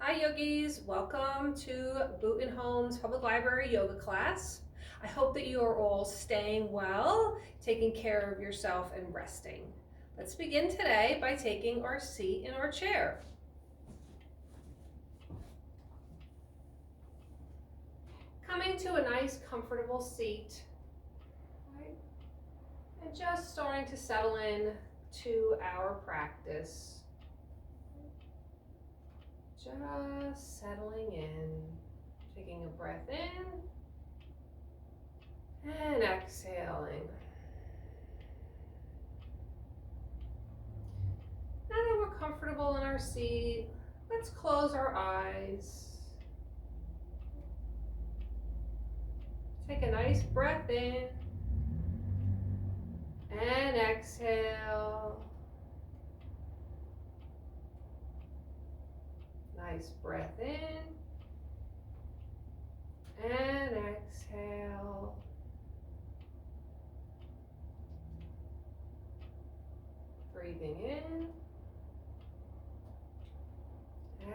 Hi yogis, welcome to Boot & Home's Public Library yoga class. I hope that you are all staying well, taking care of yourself and resting. Let's begin today by taking our seat in our chair. Coming to a nice comfortable seat, right? And just starting to settle in to our practice. Just settling in, taking a breath in and exhaling. Now that we're comfortable in our seat, let's close our eyes. Take a nice breath in and exhale. Nice breath in and exhale. Breathing in,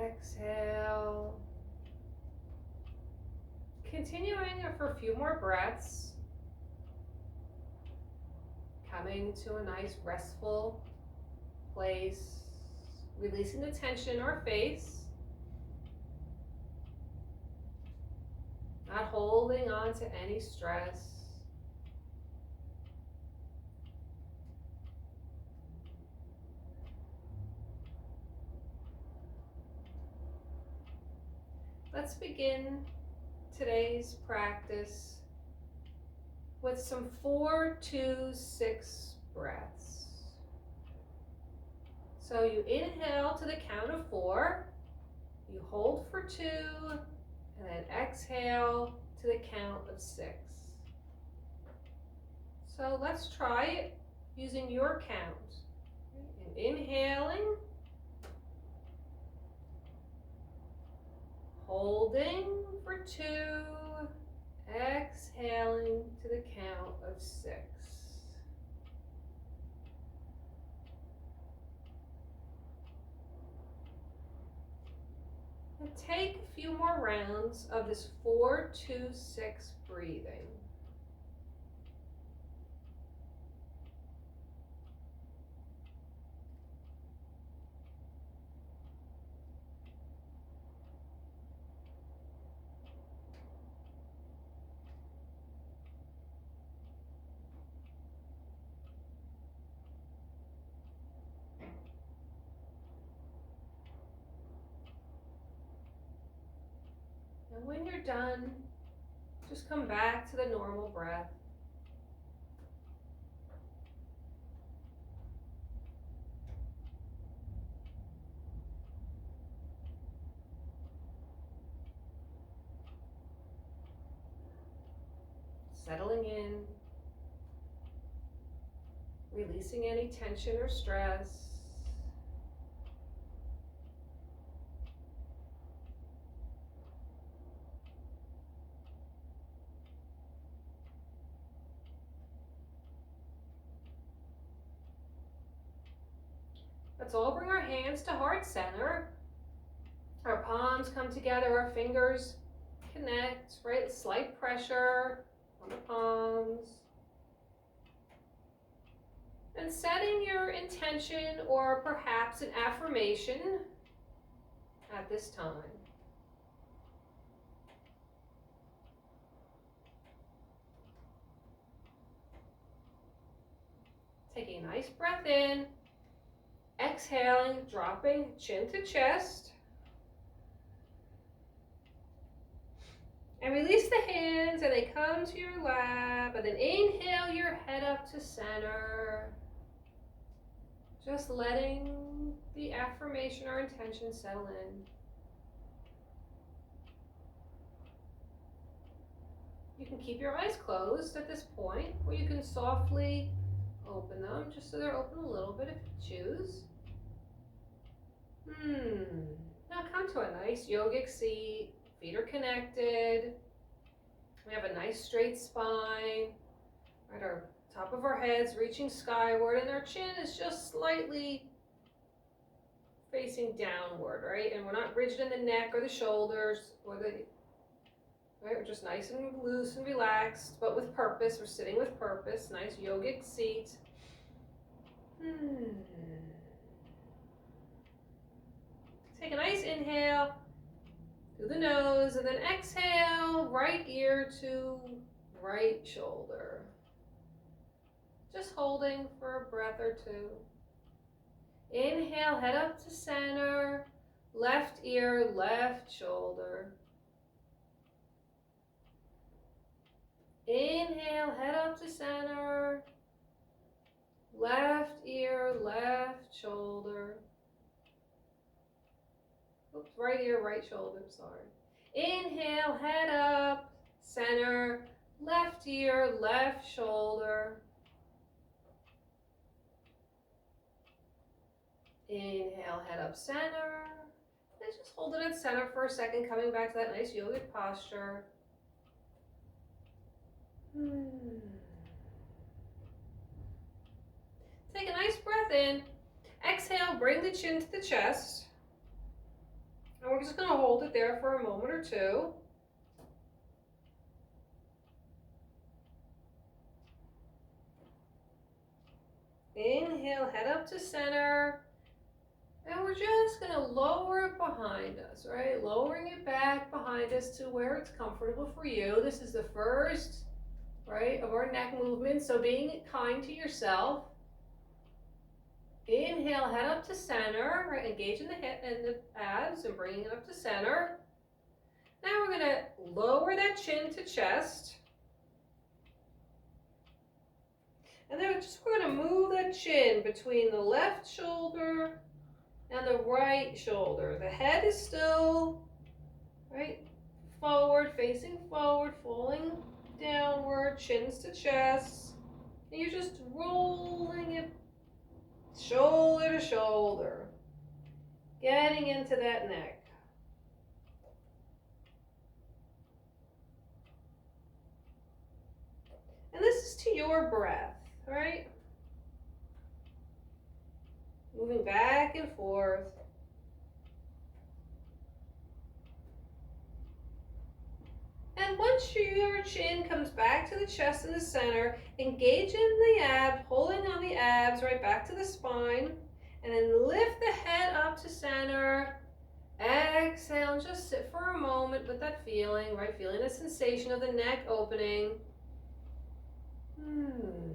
exhale. Continuing for a few more breaths. Coming to a nice restful place, releasing the tension in our face. Not holding on to any stress. Let's begin today's practice with some 4-2-6 breaths. So you inhale to the count of 4, you hold for 2, and then exhale to the count of 6. So let's try it using your count. And inhaling, holding for 2, exhaling to the count of 6. And take a few more rounds of this 4-2-6 breathing. And when you're done, just come back to the normal breath. Settling in, releasing any tension or stress. Let's all bring our hands to heart center. Our palms come together, our fingers connect, right? Slight pressure on the palms. And setting your intention or perhaps an affirmation at this time. Taking a nice breath in, exhaling, dropping chin to chest. And release the hands and they come to your lap, and then inhale your head up to center. Just letting the affirmation or intention settle in. You can keep your eyes closed at this point, or you can softly open them just so they're open a little bit if you choose. Now come to a nice yogic seat. Feet are connected. We have a nice straight spine. Right, our top of our heads reaching skyward, and our chin is just slightly facing downward, right? And we're not rigid in the neck or the shoulders or the, right? We're just nice and loose and relaxed, but with purpose. We're sitting with purpose. Nice yogic seat. Take a nice inhale through the nose and then exhale, right ear to right shoulder. Just holding for a breath or two. Inhale, head up to center, left ear, left shoulder. Inhale, head up to center, left ear, left shoulder. Oops, right ear, right shoulder, sorry. Inhale, head up, center, left ear, left shoulder. Inhale, head up, center. And just hold it at center for a second, coming back to that nice yogic posture. Take a nice breath in. Exhale, bring the chin to the chest. And we're just going to hold it there for a moment or two. Inhale, head up to center. And we're just going to lower it behind us, right? Lowering it back behind us to where it's comfortable for you. This is the first, right, of our neck movement. So being kind to yourself. Inhale, head up to center, right? Engaging the hip and the abs and bringing it up to center. Now we're going to lower that chin to chest. And then we're going to move that chin between the left shoulder and the right shoulder. The head is still, right, forward, facing forward, falling downward, chins to chest. And you're just rolling it shoulder to shoulder, getting into that neck. And this is to your breath, right? Moving back and forth. And once your chin comes back to the chest and the center, engage in the abs, pulling on the abs right back to the spine, and then lift the head up to center. Exhale and just sit for a moment with that feeling, right? Feeling the sensation of the neck opening. And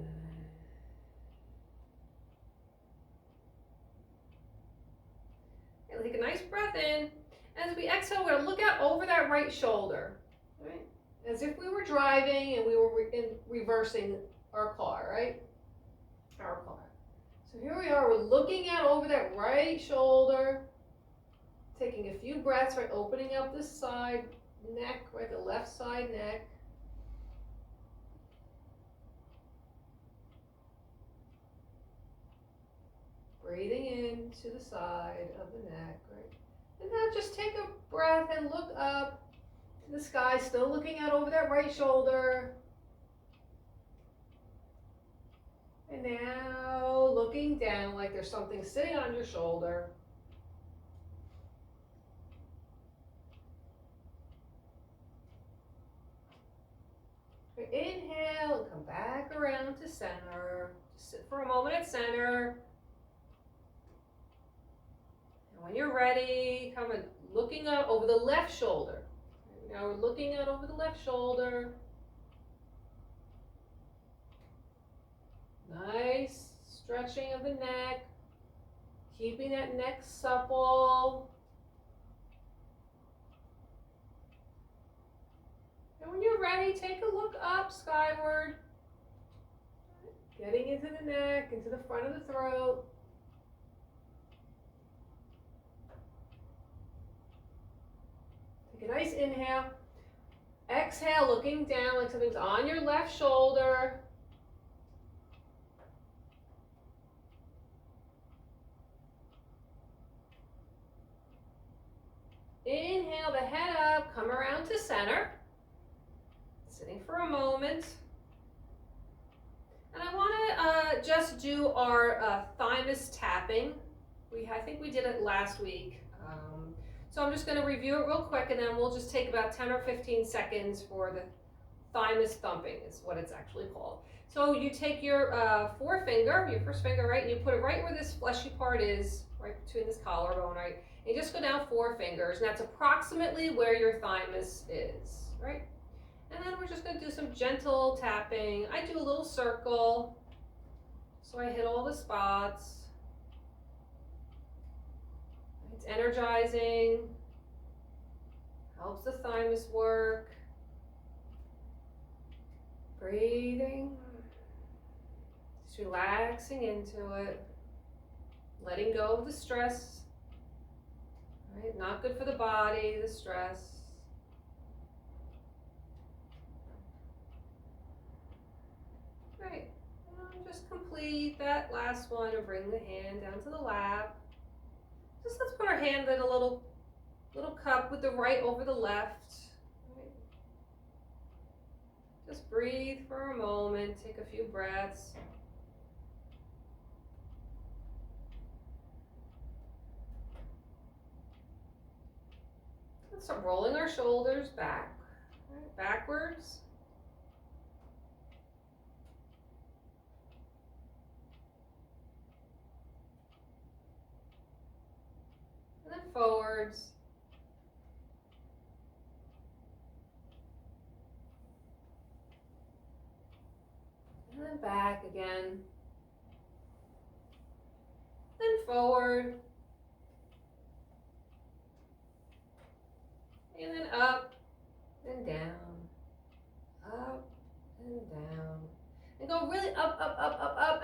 take a nice breath in. As we exhale, we're going to look out over that right shoulder. Right? As if we were driving and we were reversing our car, right? Our car. So here we are, we're looking out over that right shoulder, taking a few breaths, right? Opening up the side neck, right? The left side neck. Breathing in to the side of the neck, right? And now just take a breath and look up. The sky, still looking out over that right shoulder. And now looking down like there's something sitting on your shoulder. Inhale and come back around to center. Just sit for a moment at center. And when you're ready, come and looking out over the left shoulder. Now we're looking out over the left shoulder. Nice stretching of the neck. Keeping that neck supple. And when you're ready, take a look up skyward. Getting into the neck, into the front of the throat. Take a nice inhale. Exhale, looking down like something's on your left shoulder. Inhale the head up, come around to center. Sitting for a moment. And I want to just do our Thymus tapping. I think we did it last week. So I'm just going to review it real quick, and then we'll just take about 10 or 15 seconds for the Thymus Thumping is what it's actually called. So you take your forefinger, your first finger, right, and you put it right where this fleshy part is, right between this collarbone, right, and you just go down 4 fingers, and that's approximately where your thymus is, right? And then we're just going to do some gentle tapping. I do a little circle, so I hit all the spots. It's energizing, helps the thymus work. Breathing, just relaxing into it, letting go of the stress, right? Not good for the body, the stress. Right, and just complete that last one and bring the hand down to the lap. Just let's put our hand in a little cup with the right over the left. Right. Just breathe for a moment, take a few breaths. Let's start rolling our shoulders back, right, backwards. And then forwards. And then back again. Then forward. And then up and down. Up and down. And go really up,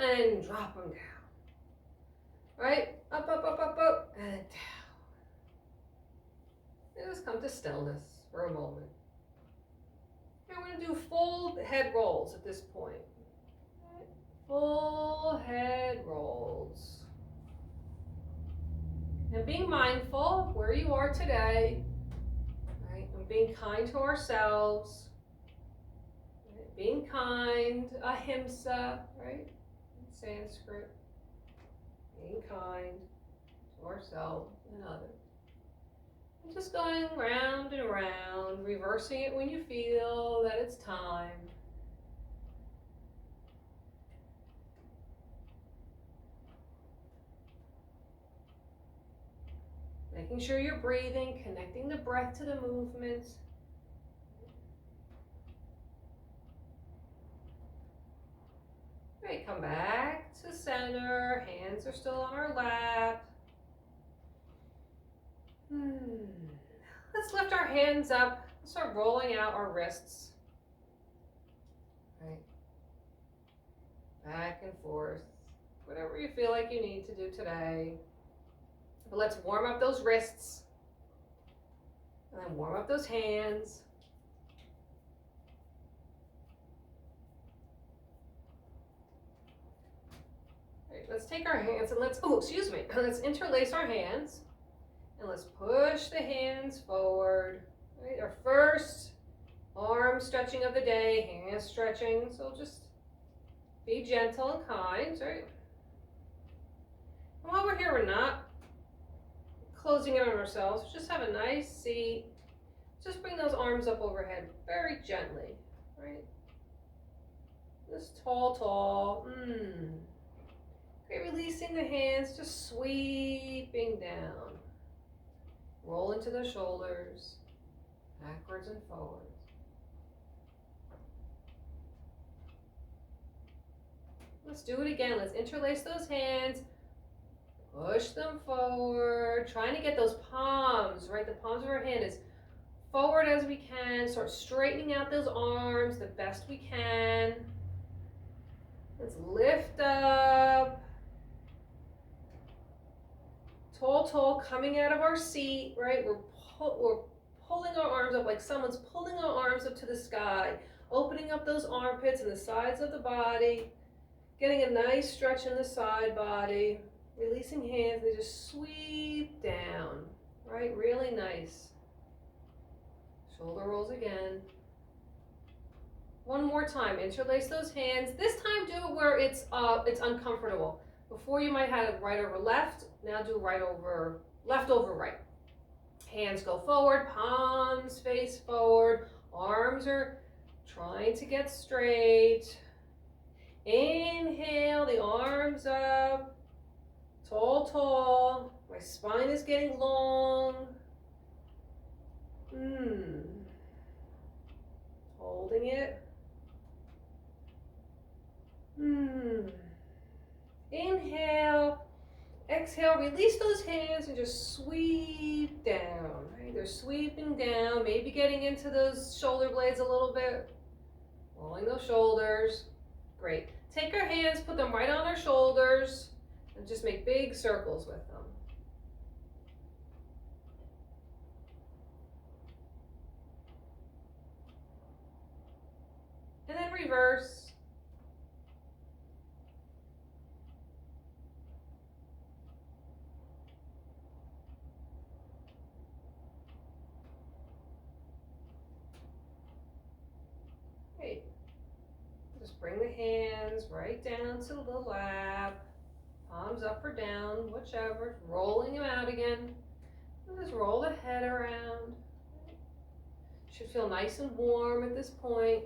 and drop them down. Right? Up, and down. And just come to stillness for a moment. And we're going to do full head rolls at this point. Right? Full head rolls. And being mindful of where you are today. Right? And being kind to ourselves. Right? Being kind, ahimsa, right? In Sanskrit. Being kind to ourselves and others. And just going round and around, reversing it when you feel that it's time. Making sure you're breathing, connecting the breath to the movement. Great, come back to center, hands are still on our lap. Let's lift our hands up and start rolling out our wrists. Right. Back and forth, whatever you feel like you need to do today. But let's warm up those wrists. And then warm up those hands. Right, let's take our hands and let's interlace our hands. And let's push the hands forward. Right, our first arm stretching of the day, hand stretching. So just be gentle and kind, right? And while we're here, we're not closing in on ourselves. Just have a nice seat. Just bring those arms up overhead very gently, right? Just tall. Okay, releasing the hands, just sweeping down. Roll into the shoulders, backwards and forwards. Let's do it again. Let's interlace those hands. Push them forward. Trying to get those palms, right? The palms of our hand as forward as we can. Start straightening out those arms the best we can. Let's lift up. Tall, coming out of our seat, right? We're pulling our arms up like someone's pulling our arms up to the sky, opening up those armpits and the sides of the body, getting a nice stretch in the side body, releasing hands, they just sweep down, right? Really nice. Shoulder rolls again. One more time, interlace those hands. This time do it where it's uncomfortable. Before you might have right over left, now do left over right. Hands go forward, palms face forward, arms are trying to get straight. Inhale, the arms up, tall, tall. My spine is getting long. Holding it. Inhale. Exhale, release those hands and just sweep down. Right? They're sweeping down, maybe getting into those shoulder blades a little bit. Rolling those shoulders. Great. Take our hands, put them right on our shoulders, and just make big circles with them. And then reverse. Great. Just bring the hands right down to the lap. Palms up or down, whichever. Rolling them out again. And just roll the head around. Should feel nice and warm at this point.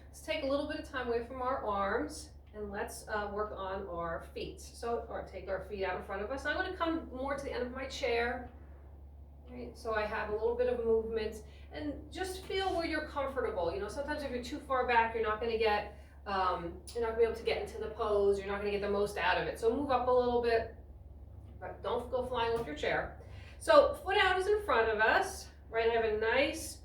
Let's take a little bit of time away from our arms and let's work on our feet. Or take our feet out in front of us. I'm going to come more to the end of my chair. Right? So I have a little bit of movement and just feel where you're comfortable. You know, sometimes if you're too far back, you're not going to get, you're not going to be able to get into the pose. You're not going to get the most out of it. So move up a little bit, but don't go flying off your chair. So foot out is in front of us. Right, I have a nice,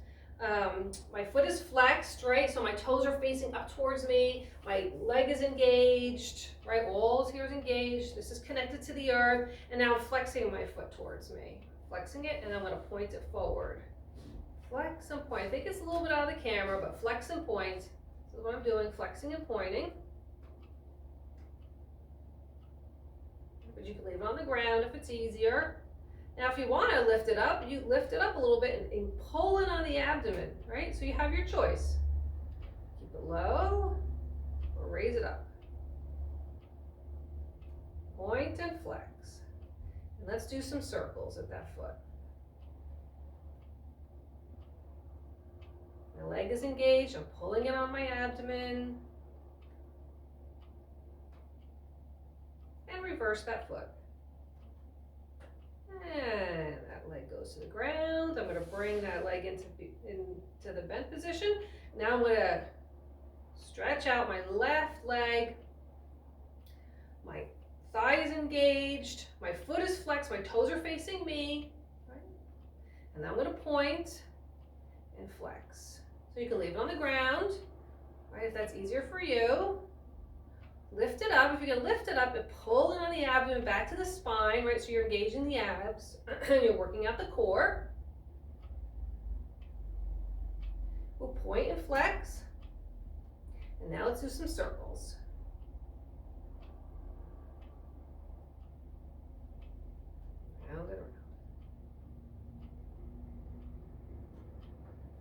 my foot is flexed, right? So my toes are facing up towards me. My leg is engaged, right? All here is engaged. This is connected to the earth. And now I'm flexing my foot towards me. Flexing it, and I'm going to point it forward. Flex and point. I think it's a little bit out of the camera, but flex and point. This is what I'm doing, flexing and pointing. But you can leave it on the ground if it's easier. Now, if you want to lift it up, you lift it up a little bit and pull it on the abdomen, right? So you have your choice. Keep it low or raise it up. Point and flex. And let's do some circles at that foot. My leg is engaged. I'm pulling it on my abdomen. And reverse that foot. And that leg goes to the ground. I'm going to bring that leg into the bent position. Now I'm going to stretch out my left leg. My thigh is engaged. My foot is flexed. My toes are facing me. Right? And I'm going to point and flex. So you can leave it on the ground, right, if that's easier for you. Lift it up. If you can lift it up and pull it on the abdomen back to the spine, right? So you're engaging the abs and you're working out the core. We'll point and flex. And now let's do some circles. Round and around.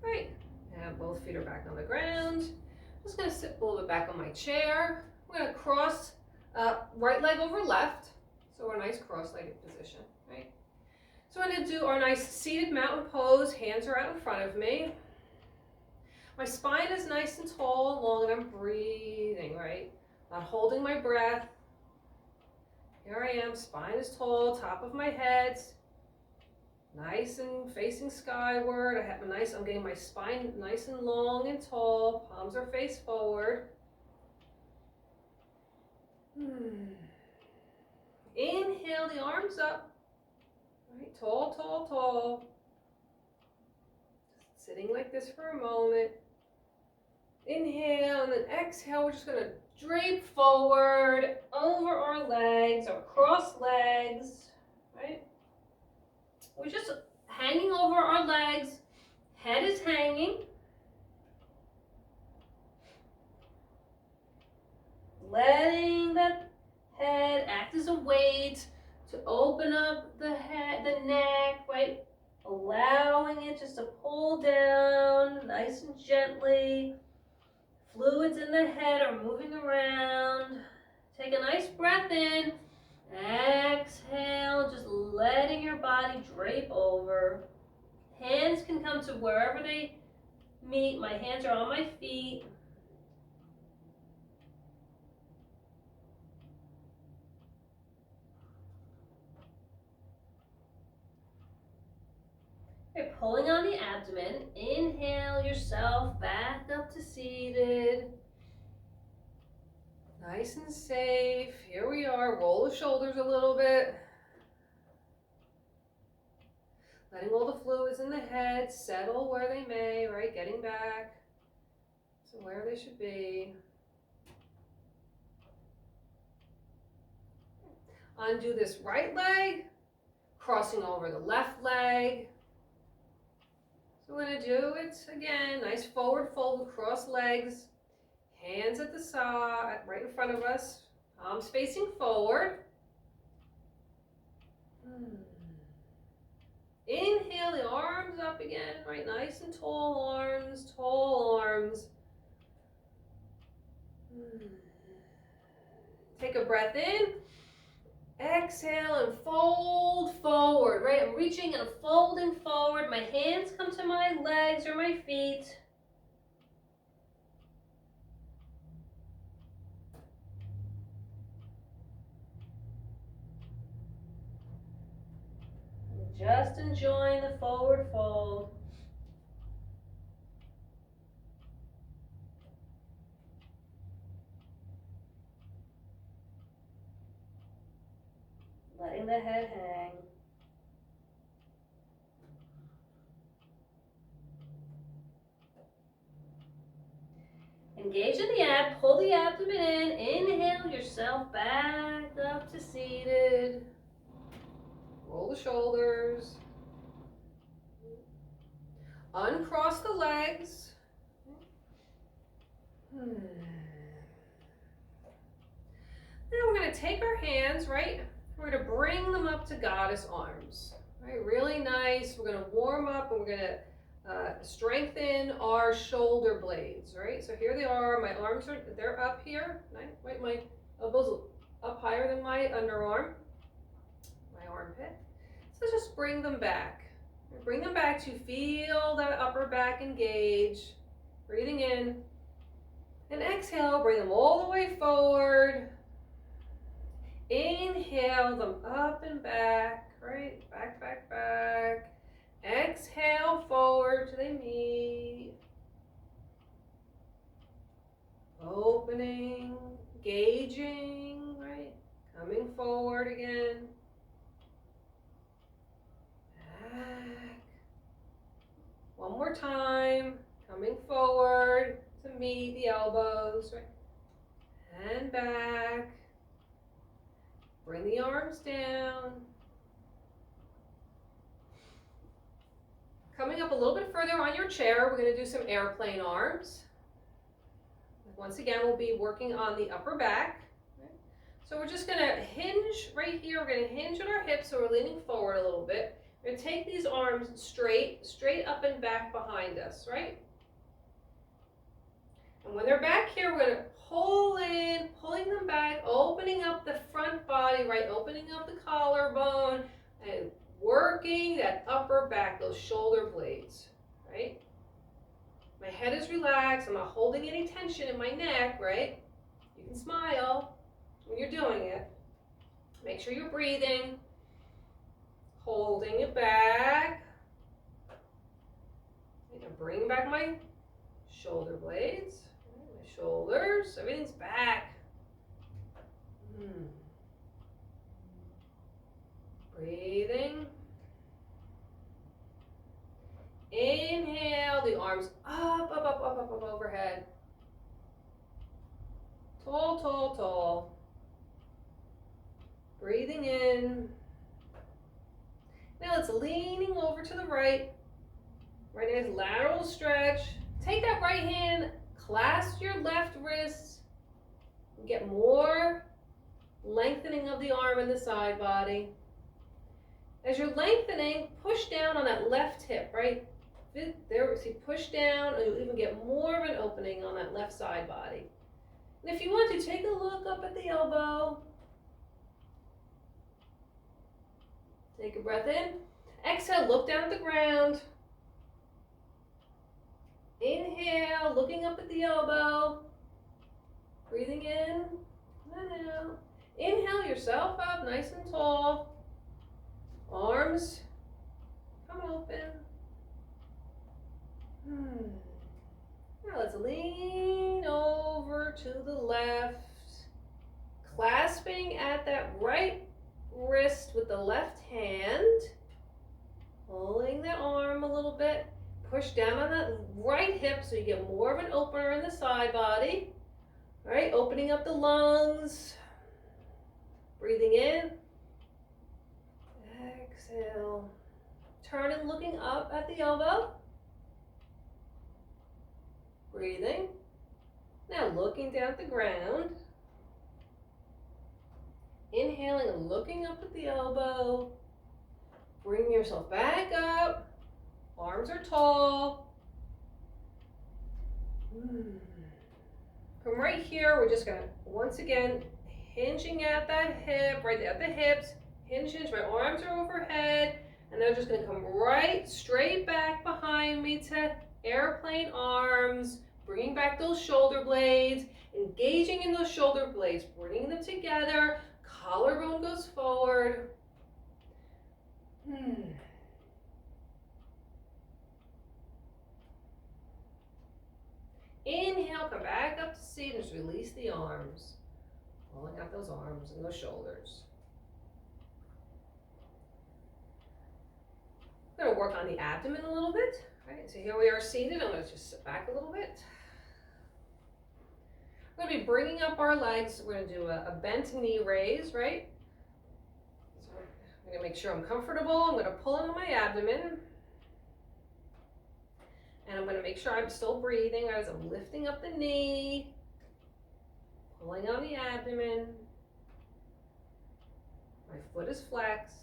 Right. Now both feet are back on the ground. I'm just going to sit a little bit back on my chair. We're going to cross right leg over left. So we're in a nice cross-legged position, right? So we're going to do our nice seated mountain pose. Hands are out in front of me. My spine is nice and tall and long, and I'm breathing, right? Not holding my breath. Here I am, spine is tall, top of my head. Nice and facing skyward. I'm getting my spine nice and long and tall. Palms are face forward. Inhale the arms up. Right, tall, tall, tall. Just sitting like this for a moment. Inhale and then exhale. We're just going to drape forward over our legs or cross legs. Right? We're just hanging over our legs. Head is hanging. Letting the head act as a weight to open up the head, the neck, right? Allowing it just to pull down nice and gently. Fluids in the head are moving around. Take a nice breath in. Exhale, just letting your body drape over. Hands can come to wherever they meet. My hands are on my feet. Okay, pulling on the abdomen. Inhale yourself back up to seated. Nice and safe. Here we are. Roll the shoulders a little bit. Letting all the fluids in the head settle where they may, right? Getting back to where they should be. Undo this right leg, crossing over the left leg. So we're going to do it again. Nice forward fold across legs. Hands at the side, right in front of us. Palms facing forward. Inhale, the arms up again, right? Nice and tall arms, tall arms. Take a breath in. Exhale and fold forward, right? I'm reaching and folding forward. My hands come to my legs or my feet. Just enjoying the forward fold. Letting the head hang. Engage in the ab, pull the abdomen in, inhale yourself back up to seated. Roll the shoulders. Uncross the legs. Now we're going to take our hands, right? We're going to bring them up to goddess arms. Right? Really nice. We're going to warm up and we're going to strengthen our shoulder blades, right? So here they are. My arms they're up here. Right? My elbows up higher than my underarm. Armpit. So just bring them back. Bring them back to feel that upper back engage. Breathing in. And exhale, bring them all the way forward. Inhale them up and back, right? Back, back, back. Exhale forward till they meet. Opening, gauging, right? Coming forward again. Back. One more time, coming forward to meet the elbows, right? And back. Bring the arms down. Coming up a little bit further on your chair, we're going to do some airplane arms. Once again, we'll be working on the upper back. So we're just going to hinge right here. We're going to hinge on our hips, so we're leaning forward a little bit. We're going to take these arms straight up and back behind us, right? And when they're back here, we're going to pull in, pulling them back, opening up the front body, right? Opening up the collarbone and working that upper back, those shoulder blades, right? My head is relaxed. I'm not holding any tension in my neck, right? You can smile when you're doing it. Make sure you're breathing. Holding it back. I'm bringing back my shoulder blades, my shoulders, everything's back. Breathing. Inhale, the arms up, up, up, up, up, up overhead. Tall, tall, tall. Breathing in. Now it's leaning over to the right. Right now is lateral stretch. Take that right hand, clasp your left wrist. Get more lengthening of the arm and the side body. As you're lengthening, push down on that left hip, right? There, see, push down, and you'll even get more of an opening on that left side body. And if you want to, take a look up at the elbow. Take a breath in. Exhale, look down at the ground. Inhale, looking up at the elbow. Breathing in and out. Inhale yourself up nice and tall. Arms come open. Now let's lean over to the left. Clasping at that right wrist with the left hand. Pulling the arm a little bit. Push down on that right hip so you get more of an opener in the side body. All right, opening up the lungs. Breathing in. Exhale. Turn and looking up at the elbow. Breathing. Now looking down at the ground. Inhaling and looking up at the elbow. Bring yourself back up. Arms are tall. From right here, we're just going to, once again, hinging at that hip, right at the hips. Hinge. My arms are overhead. And they're just going to come right straight back behind me to airplane arms. Bringing back those shoulder blades. Engaging in those shoulder blades. Bringing them together. Collarbone goes forward. Inhale, come back up to seat and just release the arms. Pulling out those arms and those shoulders. I'm going to work on the abdomen a little bit. All right, so here we are seated. I'm going to just sit back a little bit. We're going to be bringing up our legs. We're going to do a bent knee raise, right? So I'm going to make sure I'm comfortable. I'm going to pull in on my abdomen. And I'm going to make sure I'm still breathing as I'm lifting up the knee, pulling on the abdomen. My foot is flexed.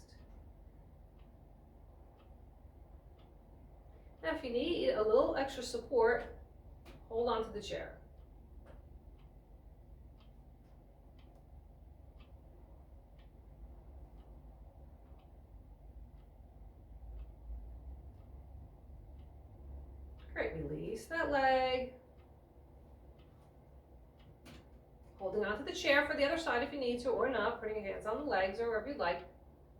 Now, if you need a little extra support, hold on to the chair. Great, release that leg. Holding onto the chair for the other side if you need to or not, putting your hands on the legs or wherever you like.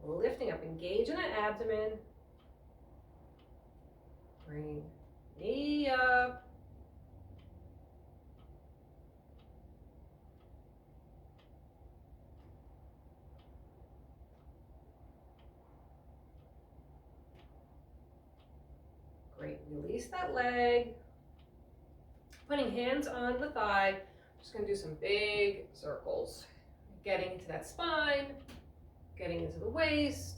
Lifting up, engage in the abdomen. Bring knee up. Great, release that leg. Putting hands on the thigh. Just gonna do some big circles. Getting into that spine, getting into the waist.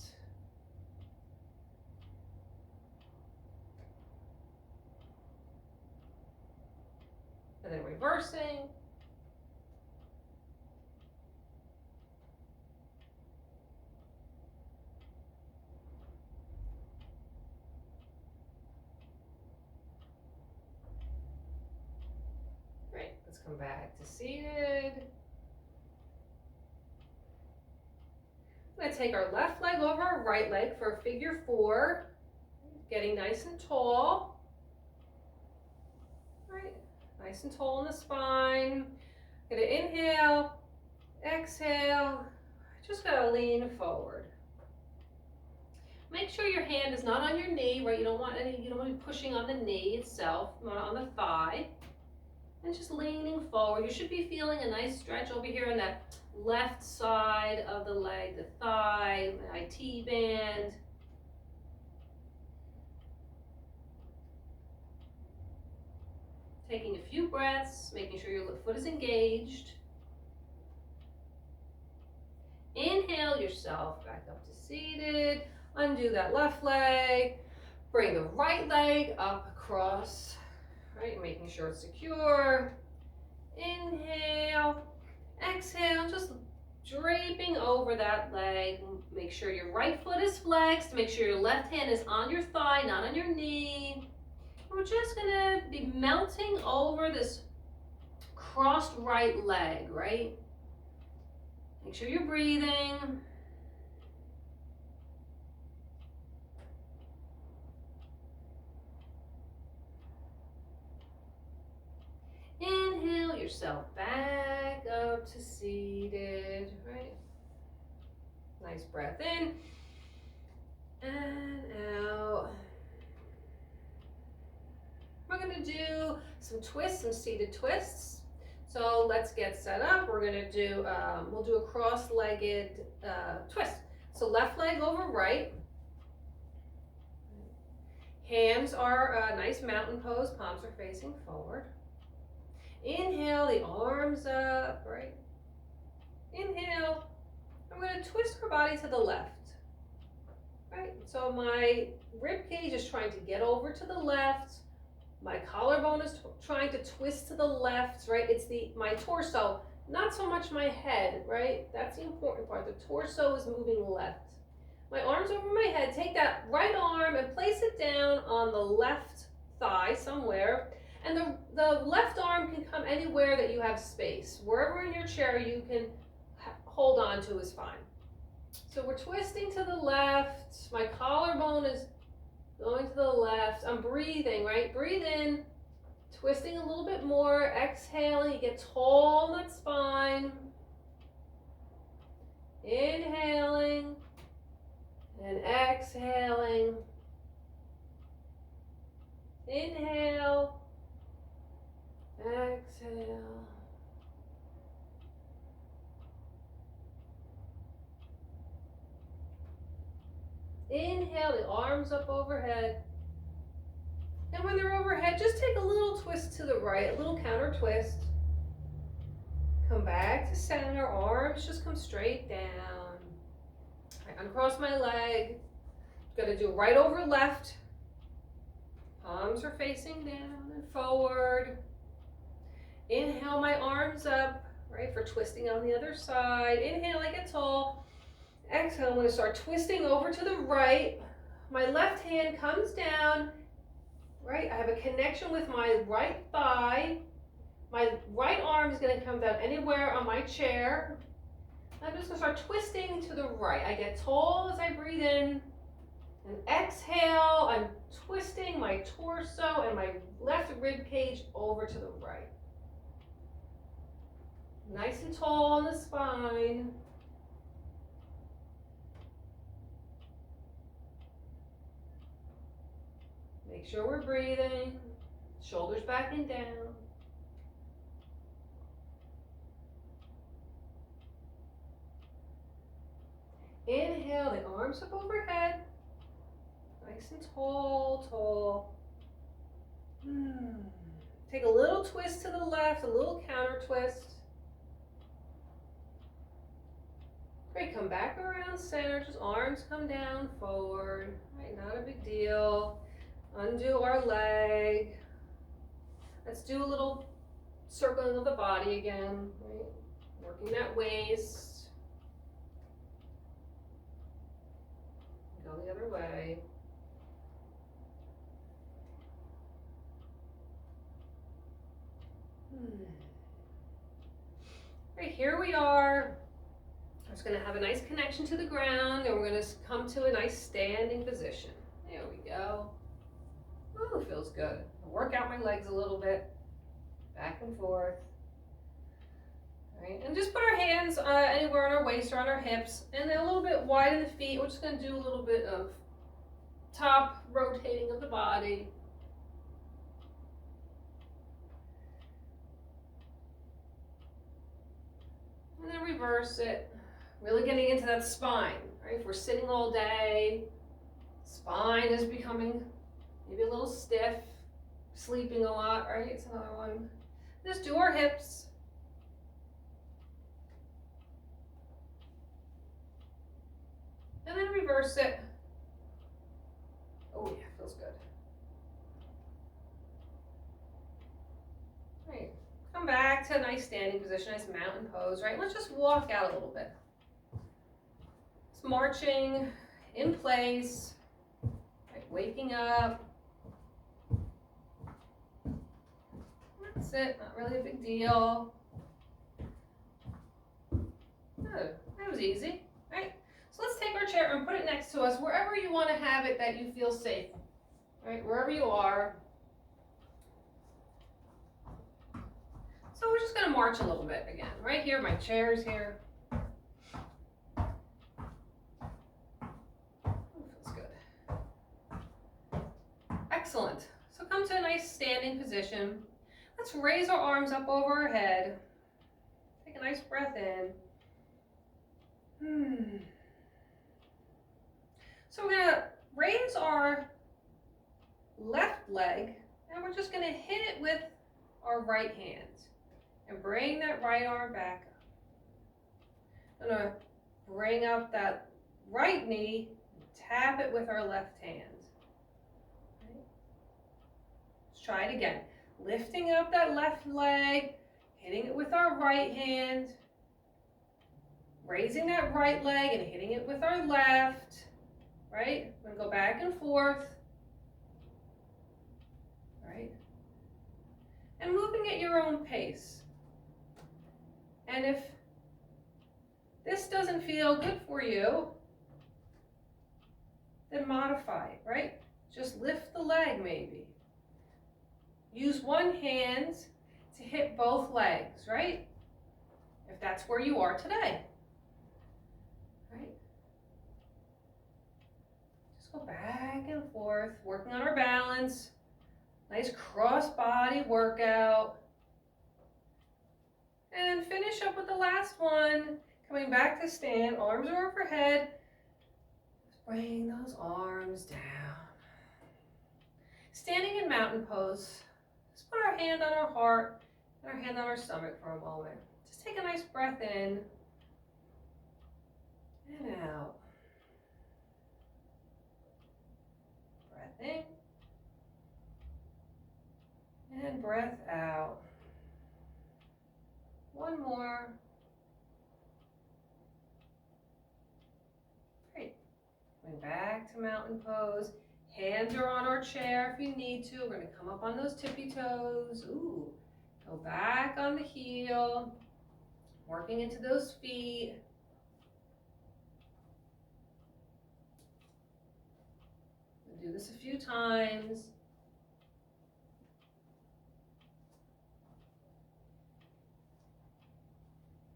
And then reversing. Great, let's come back to seated. I'm going to take our left leg over our right leg for a figure 4. Getting nice and tall. Right. Nice and tall in the spine. Gonna inhale, exhale, just gotta lean forward. Make sure your hand is not on your knee, right? You don't want to be pushing on the knee itself, not on the thigh. And just leaning forward. You should be feeling a nice stretch over here on that left side of the leg, the thigh, the IT band. Taking a few breaths, making sure your foot is engaged. Inhale yourself back up to seated. Undo that left leg. Bring the right leg up across, right? Making sure it's secure. Inhale, exhale, just draping over that leg. Make sure your right foot is flexed. Make sure your left hand is on your thigh, not on your knee. We're just gonna be melting over this crossed right leg, right? Make sure you're breathing. Inhale yourself back up to seated, right? Nice breath in and out. We're going to do some twists, some seated twists. So let's get set up. We're going to do, we'll do a cross-legged twist. So left leg over right. Hands are a nice mountain pose. Palms are facing forward. Inhale, the arms up, right? Inhale. I'm going to twist our body to the left. Right? So my rib cage is trying to get over to the left. My collarbone is trying to twist to the left, right? It's my torso, not so much my head, right? That's the important part. The torso is moving left. My arms over my head. Take that right arm and place it down on the left thigh somewhere. And the left arm can come anywhere that you have space. Wherever in your chair you can hold on to is fine. So we're twisting to the left. My collarbone is going to the left. I'm breathing, right? Breathe in, twisting a little bit more. Exhaling, you get tall in that spine. Inhaling and exhaling. Inhale, exhale. Inhale, the arms up overhead. And when they're overhead, just take a little twist to the right, a little counter twist. Come back to center, arms just come straight down. I uncross my leg. Gonna do right over left. Palms are facing down and forward. Inhale, my arms up, right, for twisting on the other side. Inhale, I get tall. Exhale, I'm going to start twisting over to the right. My left hand comes down, right? I have a connection with my right thigh. My right arm is going to come down anywhere on my chair. I'm just going to start twisting to the right. I get tall as I breathe in. And exhale, I'm twisting my torso and my left rib cage over to the right. Nice and tall on the spine. Make sure we're breathing. Shoulders back and down. Inhale, the arms up overhead. Nice and tall, tall. Take a little twist to the left, a little counter twist. Great, come back around center, just arms come down forward. Right, not a big deal. Undo our leg. Let's do a little circling of the body again, right? Working that waist. Go the other way. Right, here we are. We're just going to have a nice connection to the ground, and we're going to come to a nice standing position. There we go. Oh, feels good. I'll work out my legs a little bit, back and forth. All right, and just put our hands anywhere on our waist or on our hips, and then a little bit wide in the feet. We're just going to do a little bit of top rotating of the body. And then reverse it. Really getting into that spine, right? If we're sitting all day, spine is becoming maybe a little stiff, sleeping a lot, right? It's another one. Just do our hips. And then reverse it. Oh yeah, feels good. Right. Come back to a nice standing position, nice mountain pose, right? Let's just walk out a little bit. It's marching in place, right? Waking up. That's it, not really a big deal. Good, that was easy, right? So let's take our chair and put it next to us wherever you want to have it that you feel safe, right? Wherever you are. So we're just going to march a little bit again. Right here, my chair's here. Feels good. Excellent. So come to a nice standing position. Let's raise our arms up over our head. Take a nice breath in. So we're going to raise our left leg, and we're just going to hit it with our right hand. And bring that right arm back up. I'm going to bring up that right knee, and tap it with our left hand. Okay. Let's try it again. Lifting up that left leg, hitting it with our right hand, raising that right leg and hitting it with our left, right? We're going to go back and forth, right? And moving at your own pace. And if this doesn't feel good for you, then modify it, right? Just lift the leg maybe. Use one hand to hit both legs, right? If that's where you are today, right? Just go back and forth, working on our balance. Nice cross body workout. And finish up with the last one. Coming back to stand, arms are overhead. Just bring those arms down. Standing in mountain pose. Just put our hand on our heart and our hand on our stomach for a moment. Just take a nice breath in and out. Breath in and breath out. One more. Great. Going back to mountain pose. Hands are on our chair if you need to. We're going to come up on those tippy toes. Ooh. Go back on the heel. Working into those feet. We'll do this a few times.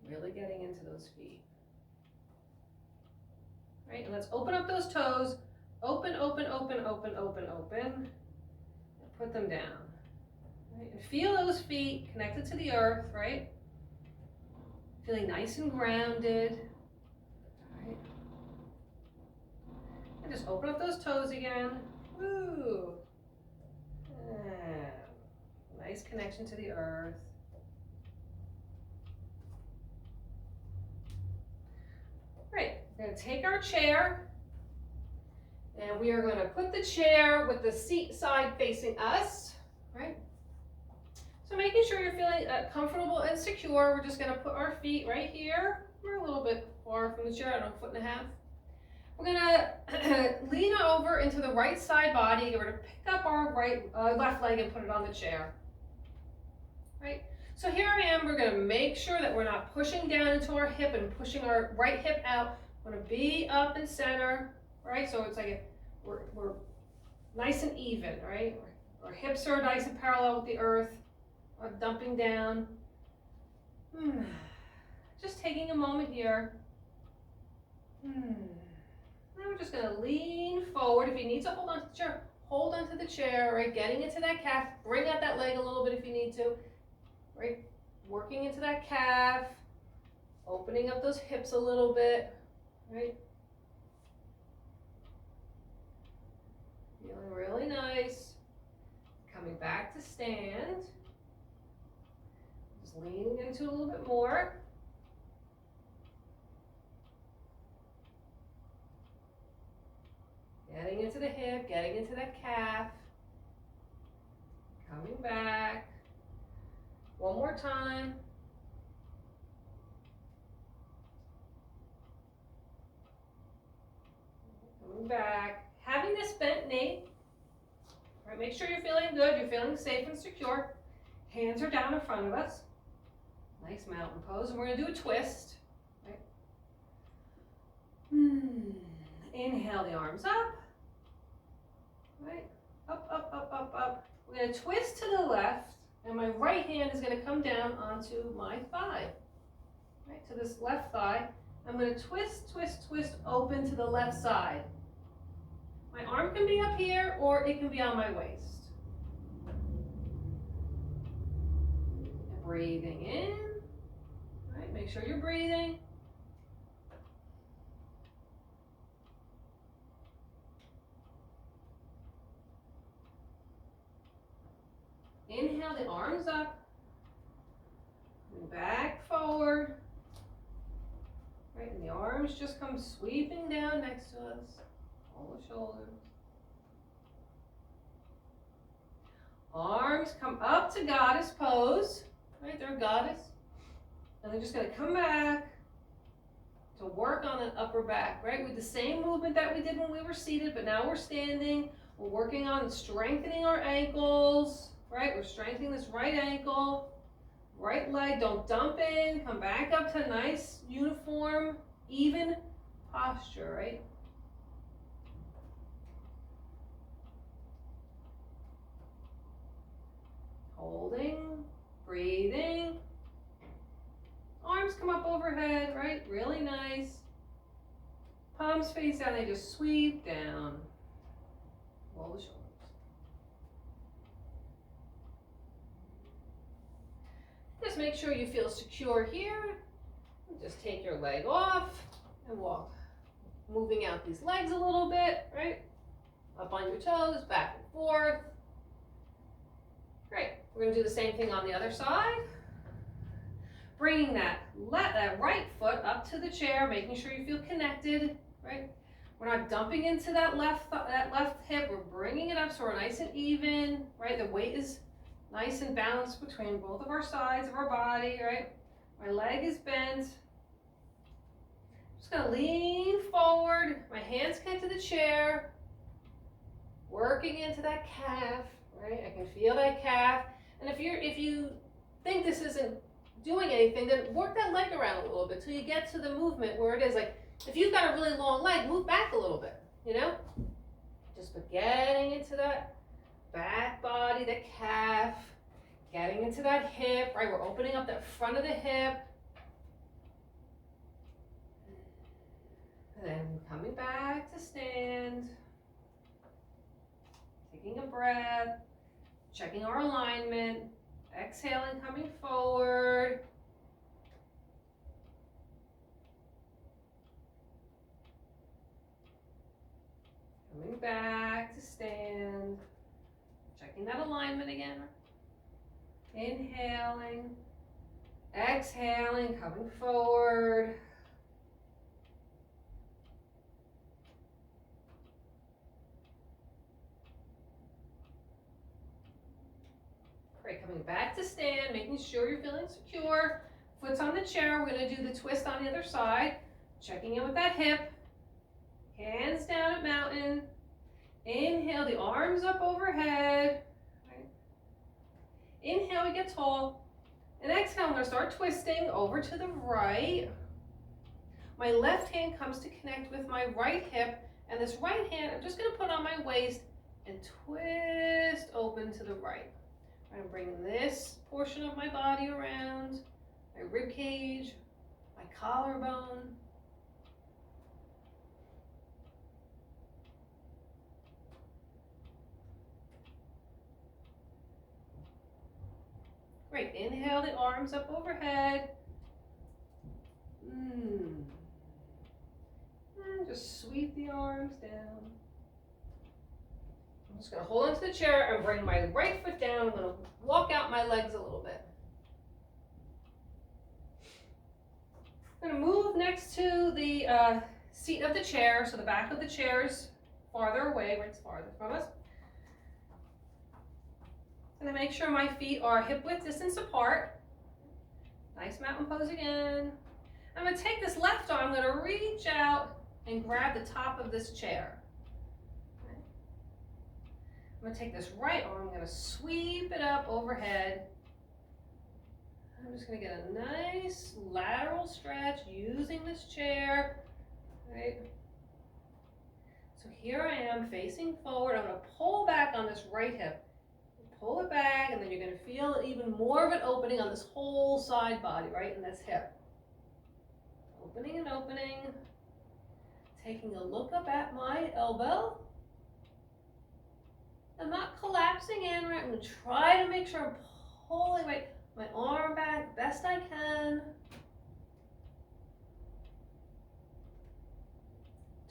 Really getting into those feet. Right, and let's open up those toes. Open, open, open, open, open, open. And put them down. Right, and feel those feet connected to the earth, right? Feeling nice and grounded. Right. And just open up those toes again. Woo! Nice connection to the earth. Right, we're going to take our chair and we are going to put the chair with the seat side facing us, right? So making sure you're feeling comfortable and secure, we're just going to put our feet right here. We're a little bit far from the chair, I don't know, 1.5 feet. We're going to lean over into the right side body. We're going to pick up our left leg and put it on the chair, right? So here I am, we're going to make sure that we're not pushing down into our hip and pushing our right hip out. We're going to be up and center, right? So it's like we're nice and even, right? Our hips are nice and parallel with the earth, dumping down. Just taking a moment here. Now we're just going to lean forward. If you need to hold on to the chair, hold onto the chair, right? Getting into that calf. Bring out that leg a little bit if you need to. Right, working into that calf, opening up those hips a little bit, right? Feeling really nice. Coming back to stand. Just leaning into a little bit more. Getting into the hip, getting into that calf. Coming back. One more time. Coming back. Having this bent knee. Right, make sure you're feeling good, you're feeling safe and secure. Hands are down in front of us. Nice mountain pose. And we're going to do a twist. Right? Inhale the arms up. Right? Up, up, up, up, up. We're going to twist to the left. And my right hand is going to come down onto my thigh. Right? To this left thigh. I'm going to twist, twist, twist, open to the left side. My arm can be up here or it can be on my waist. And breathing in. Right, make sure you're breathing. Inhale the arms up. And back forward. Right, and the arms just come sweeping down next to us. All the shoulders. Arms come up to goddess pose. Right, they're a goddess. And they're just going to come back to work on the upper back, right? With the same movement that we did when we were seated, but now we're standing. We're working on strengthening our ankles, right? We're strengthening this right ankle. Right leg, don't dump in. Come back up to nice, uniform, even posture, right? Holding, breathing. Arms come up overhead, right? Really nice. Palms face down, they just sweep down. Roll the shoulders. Just make sure you feel secure here. Just take your leg off and walk. Moving out these legs a little bit, right? Up on your toes, back and forth. Great. We're going to do the same thing on the other side. Bringing that right foot up to the chair, making sure you feel connected, right? We're not dumping into that left hip. We're bringing it up so we're nice and even, right? The weight is nice and balanced between both of our sides of our body, right? My leg is bent. Just gonna lean forward. My hands connect to the chair. Working into that calf, right? I can feel that calf. And if you think this isn't doing anything, then work that leg around a little bit till you get to the movement where it is. Like if you've got a really long leg, move back a little bit, you know? Just getting into that back body, the calf, getting into that hip, right? We're opening up that front of the hip. And then coming back to stand. Taking a breath, checking our alignment, exhaling, coming forward. Coming back to stand. Checking that alignment again. Inhaling, exhaling, coming forward. Great, coming back to stand, making sure you're feeling secure. Foot's on the chair. We're going to do the twist on the other side. Checking in with that hip. Hands down at mountain. Inhale, the arms up overhead. Right. Inhale, we get tall. And exhale, I'm going to start twisting over to the right. My left hand comes to connect with my right hip. And this right hand, I'm just going to put on my waist and twist open to the right. I'm going to bring this portion of my body around, my rib cage, my collarbone. Great, inhale the arms up overhead. And just sweep the arms down. I'm just going to hold onto the chair and bring my right foot down. I'm going to walk out my legs a little bit. I'm going to move next to the seat of the chair, so the back of the chair is farther away, right, it's farther from us. I'm going to make sure my feet are hip width distance apart. Nice mountain pose again. I'm going to take this left arm, I'm going to reach out and grab the top of this chair. I'm going to take this right arm, I'm going to sweep it up overhead I'm just going to get a nice lateral stretch using this chair, right? So here I am facing forward. I'm going to pull back on this right hip. Pull it back, and then you're going to feel even more of an opening on this whole side body, right, in this hip. Opening and opening. Taking a look up at my elbow. I'm not collapsing in, right? I'm going to try to make sure I'm pulling my arm back best I can.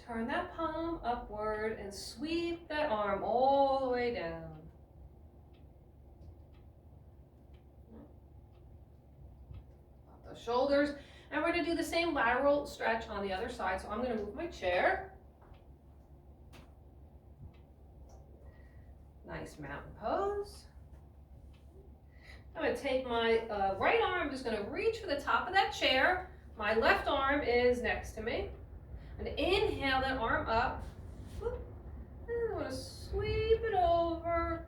Turn that palm upward and sweep that arm all the way down. Up the shoulders. And we're going to do the same lateral stretch on the other side. So I'm going to move my chair. Nice mountain pose. I'm going to take my right arm, I'm just going to reach for the top of that chair. My left arm is next to me. And inhale that arm up. And I'm going to sweep it over,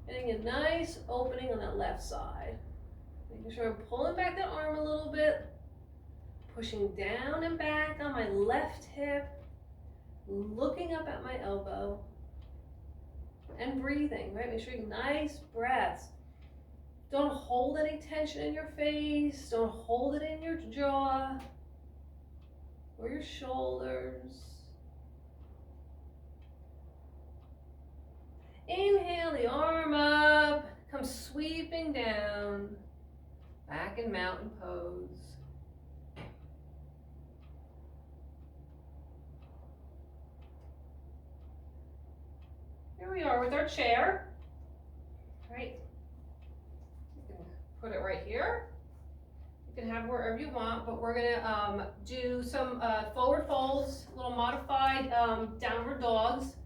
getting a nice opening on that left side. Making sure I'm pulling back that arm a little bit. Pushing down and back on my left hip. Looking up at my elbow. And breathing, right? Make sure you nice breaths. Don't hold any tension in your face. Don't hold it in your jaw or your shoulders. Inhale the arm up, come sweeping down, back in mountain pose. Here we are with our chair, right? You can put it right here. You can have it wherever you want, but we're gonna do some forward folds, little modified downward dogs.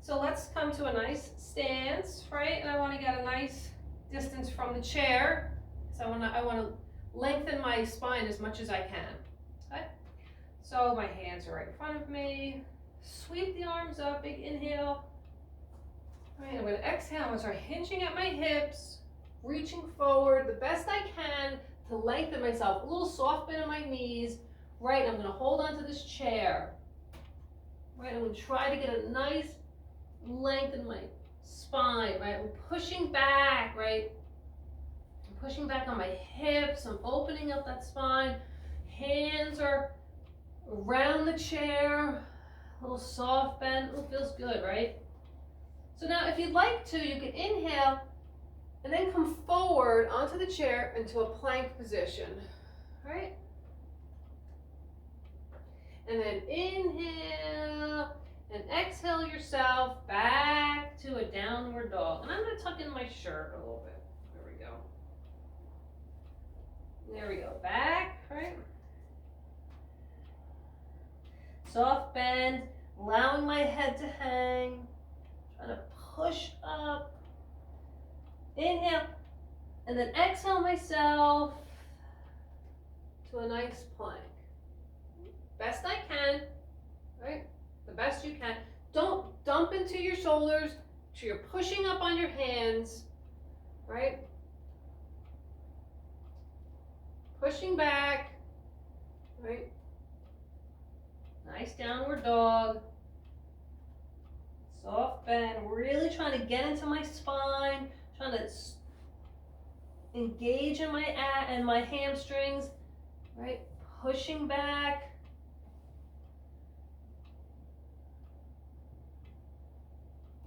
So let's come to a nice stance, right? And I wanna get a nice distance from the chair. So I wanna lengthen my spine as much as I can, okay? So my hands are right in front of me. Sweep the arms up, big inhale. All right, I'm going to exhale. I'm going to start hinging at my hips, reaching forward the best I can to lengthen myself. A little soft bend in my knees. Right, I'm going to hold onto this chair. Right, I'm going to try to get a nice length in my spine. Right, I'm pushing back. Right, I'm pushing back on my hips. I'm opening up that spine. Hands are around the chair. A little soft bend. It feels good, right? So now if you'd like to, you can inhale and then come forward onto the chair into a plank position, right? And then inhale and exhale yourself back to a downward dog. And I'm going to tuck in my shirt a little bit. There we go. There we go. Back, right? Soft bend, allowing my head to hang. Trying to push up. Inhale. And then exhale myself to a nice plank. Best I can, right? The best you can. Don't dump into your shoulders so you're pushing up on your hands, right? Pushing back, right? Nice downward dog. Soft bend, really trying to get into my spine, trying to engage in my hamstrings, right? Pushing back.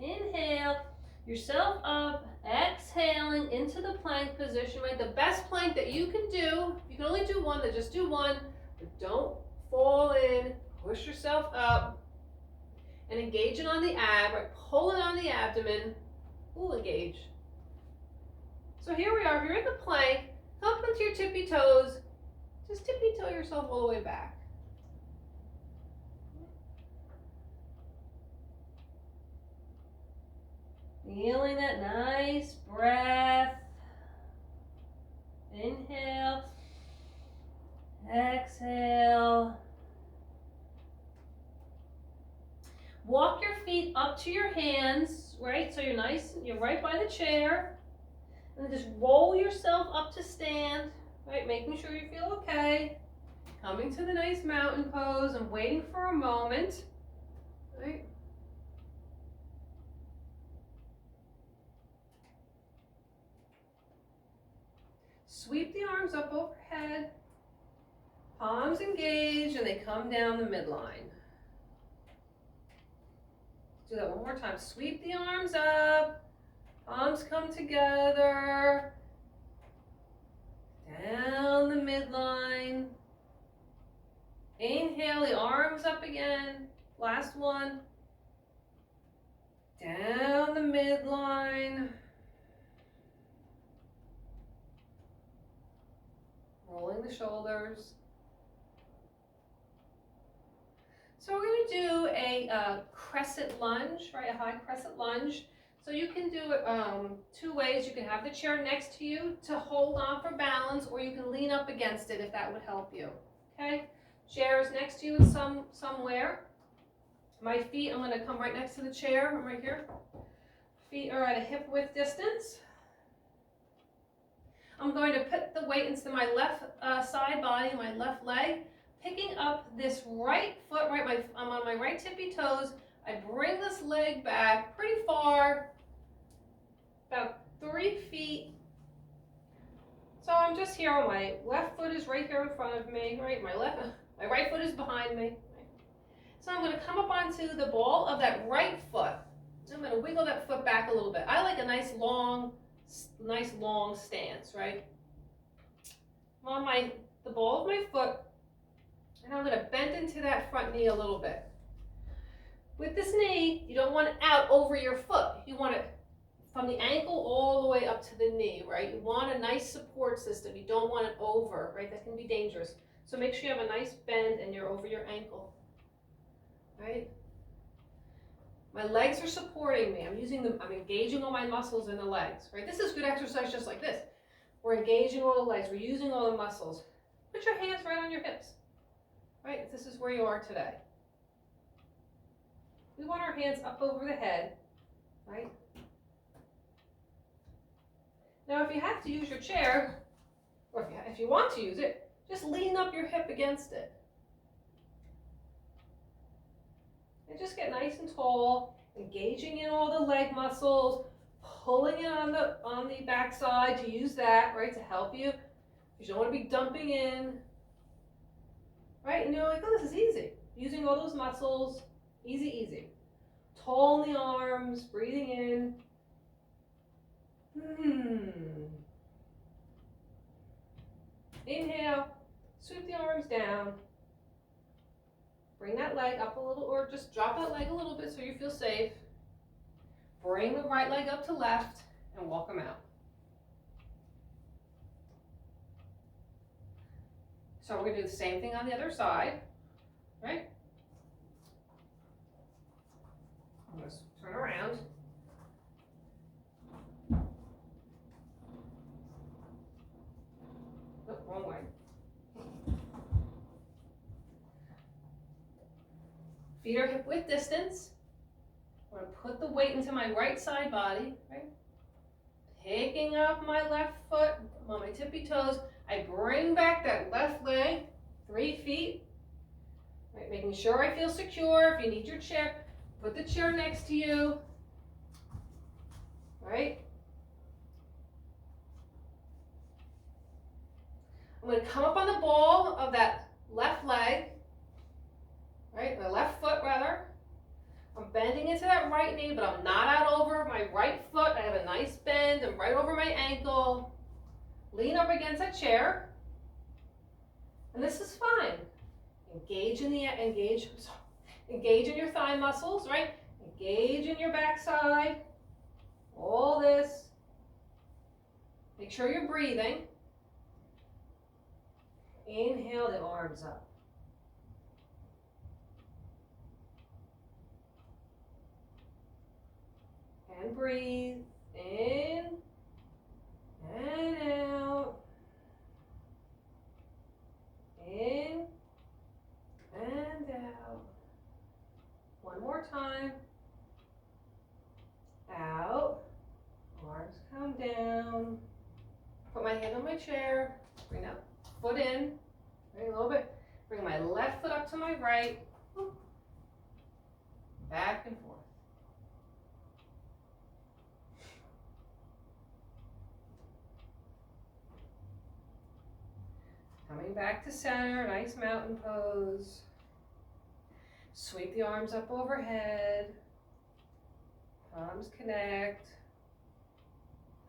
Inhale yourself up, exhaling into the plank position, right? The best plank that you can do, you can only do one, then just do one, but don't fall in, push yourself up. And engaging on the ab, right? Pulling on the abdomen. Ooh, engage. So here we are. If you're in the plank, come into your tippy toes. Just tippy toe yourself all the way back. Feeling that nice breath. Inhale. Exhale. Walk your feet up to your hands, right? So you're nice, you're right by the chair. And then just roll yourself up to stand. Right, making sure you feel okay. Coming to the nice mountain pose and waiting for a moment. Right. Sweep the arms up overhead. Palms engage and they come down the midline. Do that one more time. Sweep the arms up. Palms come together. Down the midline. Inhale, the arms up again. Last one. Down the midline. Rolling the shoulders. So we're going to do a crescent lunge, right? A high crescent lunge. So you can do it two ways. You can have the chair next to you to hold on for balance, or you can lean up against it if that would help you. Okay? Chair is next to you somewhere. My feet, I'm going to come right next to the chair. I'm right here. Feet are at a hip width distance. I'm going to put the weight into my left side body, my left leg, picking up this right foot, I'm on my right tippy toes. I bring this leg back pretty far, about 3 feet. So I'm just here on my left foot is right here in front of me, right? My right foot is behind me. So I'm going to come up onto the ball of that right foot. I'm going to wiggle that foot back a little bit. I like a nice long stance, right? I'm on the ball of my foot, and I'm going to bend into that front knee a little bit. With this knee, you don't want it out over your foot. You want it from the ankle all the way up to the knee, right? You want a nice support system. You don't want it over, right? That can be dangerous. So make sure you have a nice bend and you're over your ankle, right? My legs are supporting me. I'm engaging all my muscles in the legs, right? This is good exercise just like this. We're engaging all the legs. We're using all the muscles. Put your hands right on your hips, right? This is where you are today. We want our hands up over the head, right? Now, if you have to use your chair, or if you want to use it, just lean up your hip against it. And just get nice and tall, engaging in all the leg muscles, pulling it on the back side to use that, right, to help you. You don't want to be dumping in, right? And you're like, oh, this is easy. Using all those muscles, easy, easy. Tall in the arms, breathing in. Inhale, sweep the arms down. Bring that leg up a little, or just drop that leg a little bit so you feel safe. Bring the right leg up to left and walk them out. So we're going to do the same thing on the other side, right? Let's turn around. Oh, wrong way. Feet are hip width distance. I'm going to put the weight into my right side body, right? Picking up my left foot on my tippy toes. I bring back that left leg 3 feet. Right, making sure I feel secure. If you need your chair, put the chair next to you. Right? I'm going to come up on the ball of that left leg. Right, my left foot rather. I'm bending into that right knee, but I'm not out over my right foot. I have a nice bend. I'm right over my ankle. Lean up against that chair. And this is fine. Engage in your thigh muscles, right? Engage in your backside. All this. Make sure you're breathing. Inhale the arms up. And breathe in and out. In and out. One more time. Out. Arms come down. Put my hand on my chair. Bring that foot in, right, a little bit. Bring my left foot up to my right. Back and forth. Coming back to center, nice mountain pose. Sweep the arms up overhead. Palms connect.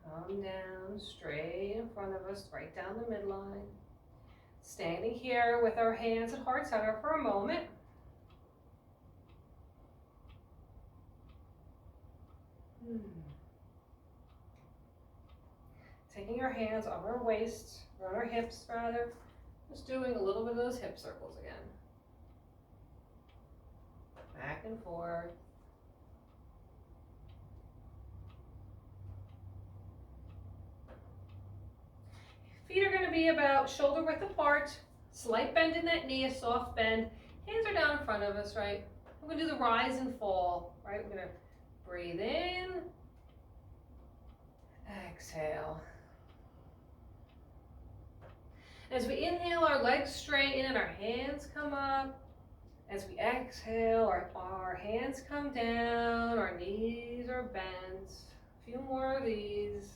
Come down, straight in front of us, right down the midline. Standing here with our hands at heart center for a moment. Taking our hands on our waist, on our hips rather. Just doing a little bit of those hip circles again. Back and forth. Feet are going to be about shoulder width apart. Slight bend in that knee, a soft bend. Hands are down in front of us, right? We're going to do the rise and fall, right? We're going to breathe in. Exhale. As we inhale, our legs straighten and our hands come up. As we exhale, our hands come down, our knees are bent. A few more of these.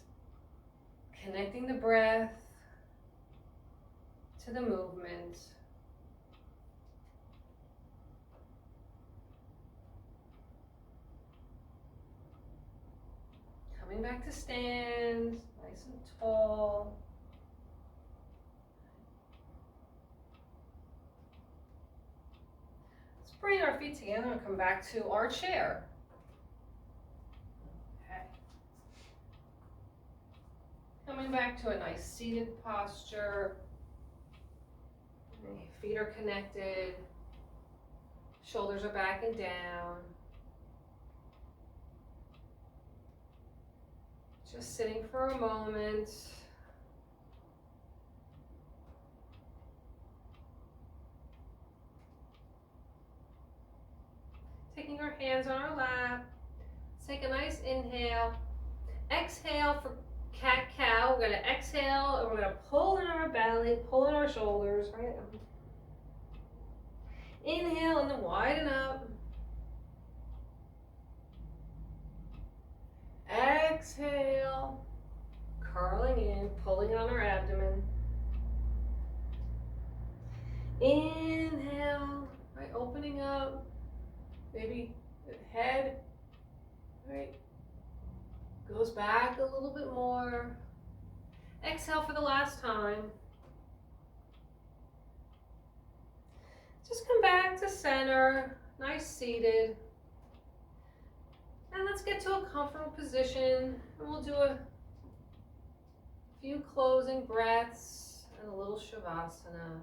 Connecting the breath to the movement. Coming back to stand, nice and tall. Let's bring our feet together and come back to our chair. Okay. Coming back to a nice seated posture. Feet are connected. Shoulders are back and down. Just sitting for a moment. Taking our hands on our lap. Let's take a nice inhale. Exhale for cat-cow. We're going to exhale and we're going to pull in our belly, pull in our shoulders, right? Inhale and then widen up. Exhale, curling in, pulling on our abdomen. Inhale, right, opening up, maybe the head, right, goes back a little bit more. Exhale for the last time. Just come back to center, nice seated. And let's get to a comfortable position, and we'll do a few closing breaths and a little Shavasana.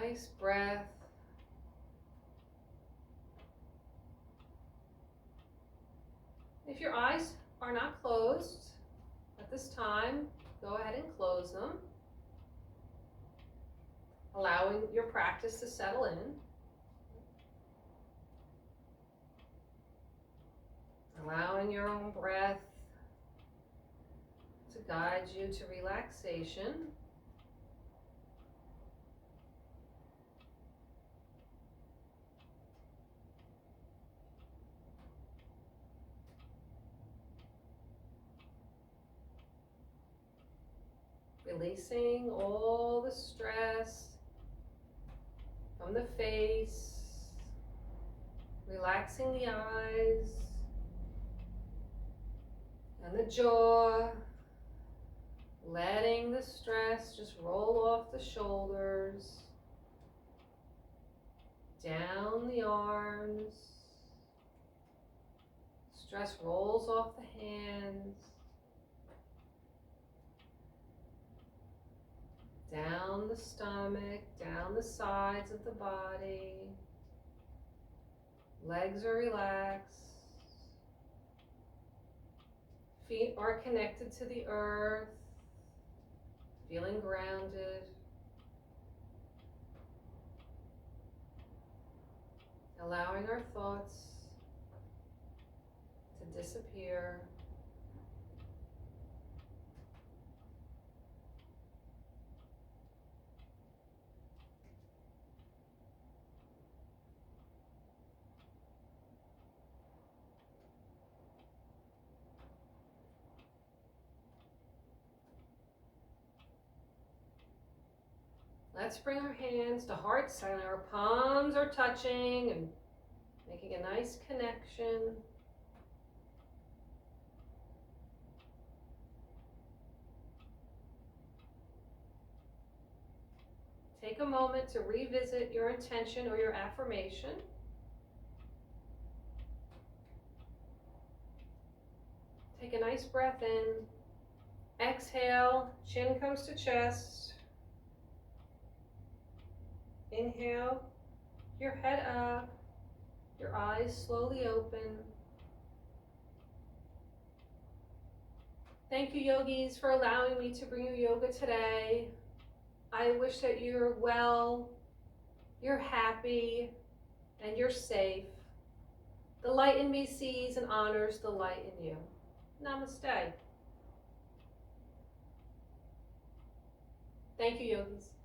Nice breath. If your eyes are not closed at this time, go ahead and close them, allowing your practice to settle in. Allowing your own breath to guide you to relaxation. Releasing all the stress from the face, relaxing the eyes and the jaw, letting the stress just roll off the shoulders, down the arms, stress rolls off the hands, down the stomach, down the sides of the body. Legs are relaxed. Feet are connected to the earth, feeling grounded. Allowing our thoughts to disappear. Let's bring our hands to heart center. Our palms are touching and making a nice connection. Take a moment to revisit your intention or your affirmation. Take a nice breath in. Exhale, chin comes to chest. Inhale, your head up, your eyes slowly open. Thank you, yogis, for allowing me to bring you yoga today. I wish that you're well, you're happy, and you're safe. The light in me sees and honors the light in you. Namaste. Thank you, yogis.